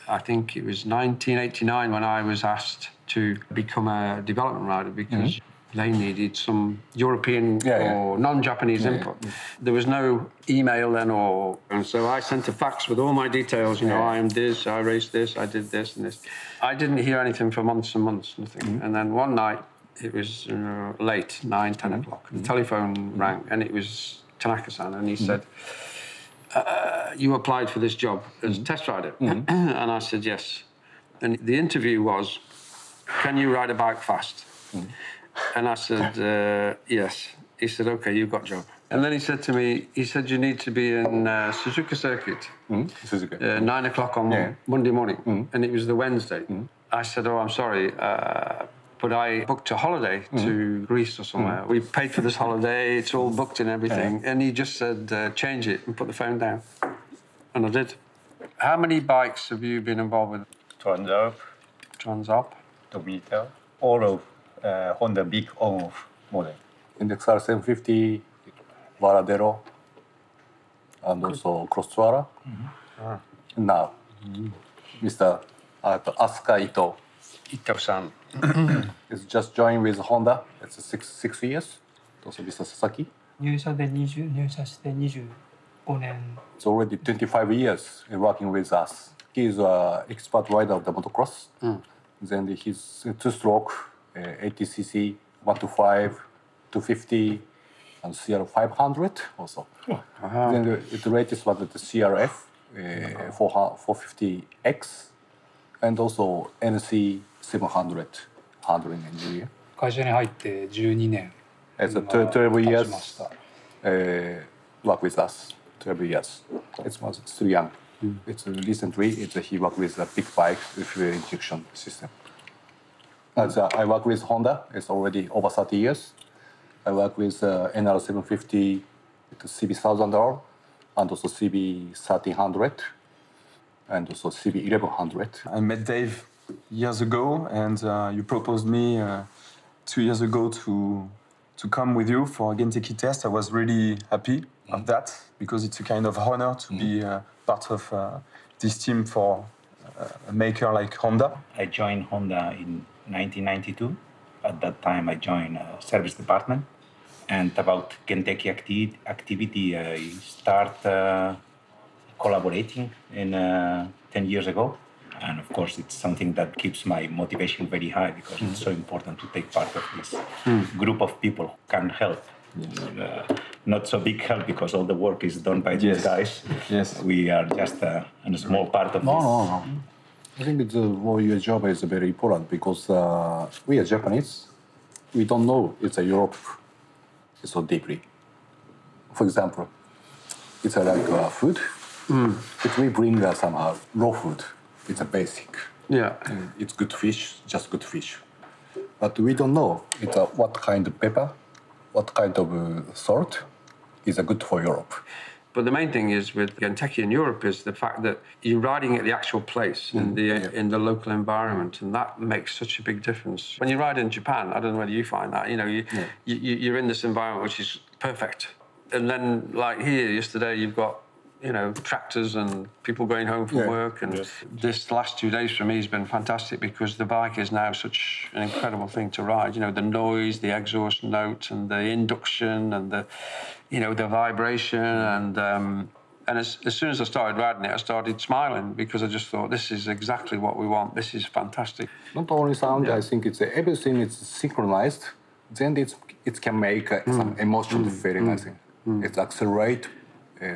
I think it was 1989 when I was asked to become a development rider because they needed some European or non-Japanese input. There was no email then, and so I sent a fax with all my details. You know, I am this, I raced this, I did this and this. I didn't hear anything for months and months, nothing. And then one night, it was late, 9, 10 o'clock. The telephone rang, and it was Tanaka-san, and he said, you applied for this job as a test rider. And I said, yes. And the interview was, can you ride a bike fast? And I said, yes. He said, OK, you've got a job. And then he said to me, he said, you need to be in Suzuka Circuit, 9 o'clock on Monday morning. And it was the Wednesday. I said, oh, I'm sorry, but I booked a holiday to Greece or somewhere. We paid for this holiday, it's all booked and everything. And he just said, change it and put the phone down. And I did. How many bikes have you been involved with? Transalp, Dominica, all of Honda big on-off model. Index R750, Varadero, and also Crosstourer. Now, Mr. Asuka Ito. Ito-san. It's just joined with Honda. It's 6 years. Also Mr. Sasaki. 入社して25年 It's already 25 years working with us. He's an expert rider of the motocross. Then he's two-stroke, 80cc, 125, 250, and CR 500 also. Then the latest was the CRF 450X, and also NC 700 handling engineer. 会社に入って12年 It's 12 years work with us. 12 years. It's still young. It's recently he worked with a big bike with fuel injection system. As I work with Honda. It's already over 30 years. I work with NR750, CB1000R, and also CB1300, and also CB1100. I met Dave years ago, and you proposed me 2 years ago to come with you for a Genteki test. I was really happy of that because it's a kind of honor to be part of this team for a maker like Honda. I joined Honda in 1992. At that time, I joined service department. And about Genteki activity, I start collaborating in 10 years ago. And of course, it's something that keeps my motivation very high because it's so important to take part of this group of people who can help. Not so big help because all the work is done by these guys. Yes. We are just a small part of this. No. I think your job is very important because we are Japanese. We don't know it's a Europe so deeply. For example, it's like food. If we bring some raw food, it's a basic. Yeah. It's good fish, just good fish. But we don't know it's what kind of pepper, what kind of salt is good for Europe. But the main thing is with Genteki in Europe is the fact that you're riding at the actual place in the local environment, and that makes such a big difference. When you ride in Japan, I don't know whether you find that, you're in this environment which is perfect. And then like here yesterday, you've got tractors and people going home from work. And this last 2 days for me has been fantastic because the bike is now such an incredible thing to ride. The noise, the exhaust note, and the induction, and the vibration. And as soon as I started riding it, I started smiling because I just thought, this is exactly what we want. This is fantastic. Not only sound, I think it's everything is synchronized. Then it can make some emotional feeling, I think. It accelerates.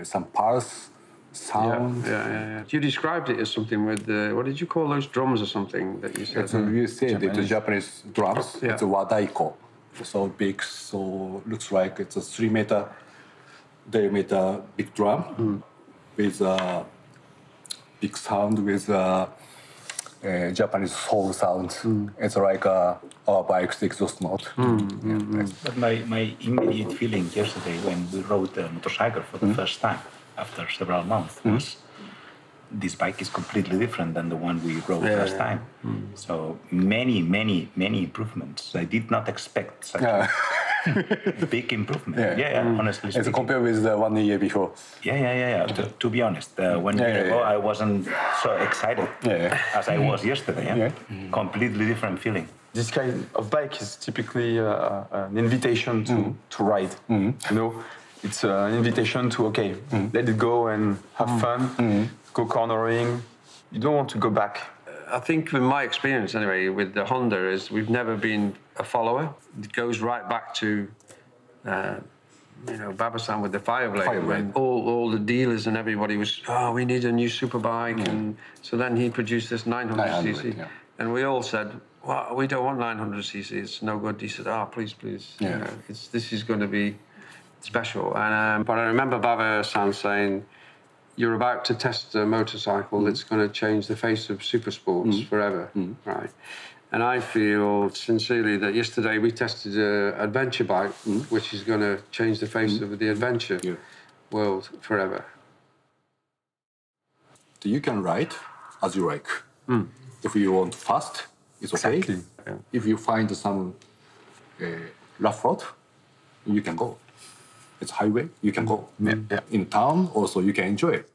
Some pulse, sound. Yeah. You described it as something with what did you call those drums or something that you said? You said it's Japanese drums. Yeah. It's a wadaiko. So big, so looks like it's a 3-meter diameter big drum with a big sound with Japanese soul sound. It's like our bike's exhaust note. But my immediate feeling yesterday when we rode the motorcycle for the first time after several months was this bike is completely different than the one we rode first time. So many improvements. I did not expect such Big improvement. Yeah. Honestly It's speaking. compared with the 1 year before. Yeah. To be honest, 1 year ago, I wasn't so excited as I was yesterday. Completely different feeling. This kind of bike is typically an invitation to ride. You know, it's an invitation to let it go and have fun, go cornering. You don't want to go back. I think with my experience anyway with the Honda is we've never been a follower. It goes right back to Baba-san with the Fireblade. When all the dealers and everybody was, we need a new superbike, and so then he produced this 900cc, and we all said, well, we don't want 900cc. It's no good. He said, please, this is going to be special. And but I remember Baba-san saying, you're about to test a motorcycle that's going to change the face of supersports forever, right? And I feel sincerely that yesterday we tested an adventure bike, which is going to change the face of the adventure world forever. You can ride as you like. If you want fast, it's okay. Exactly. If you find some rough road, you can go. It's highway, you can go. In town, also, you can enjoy it.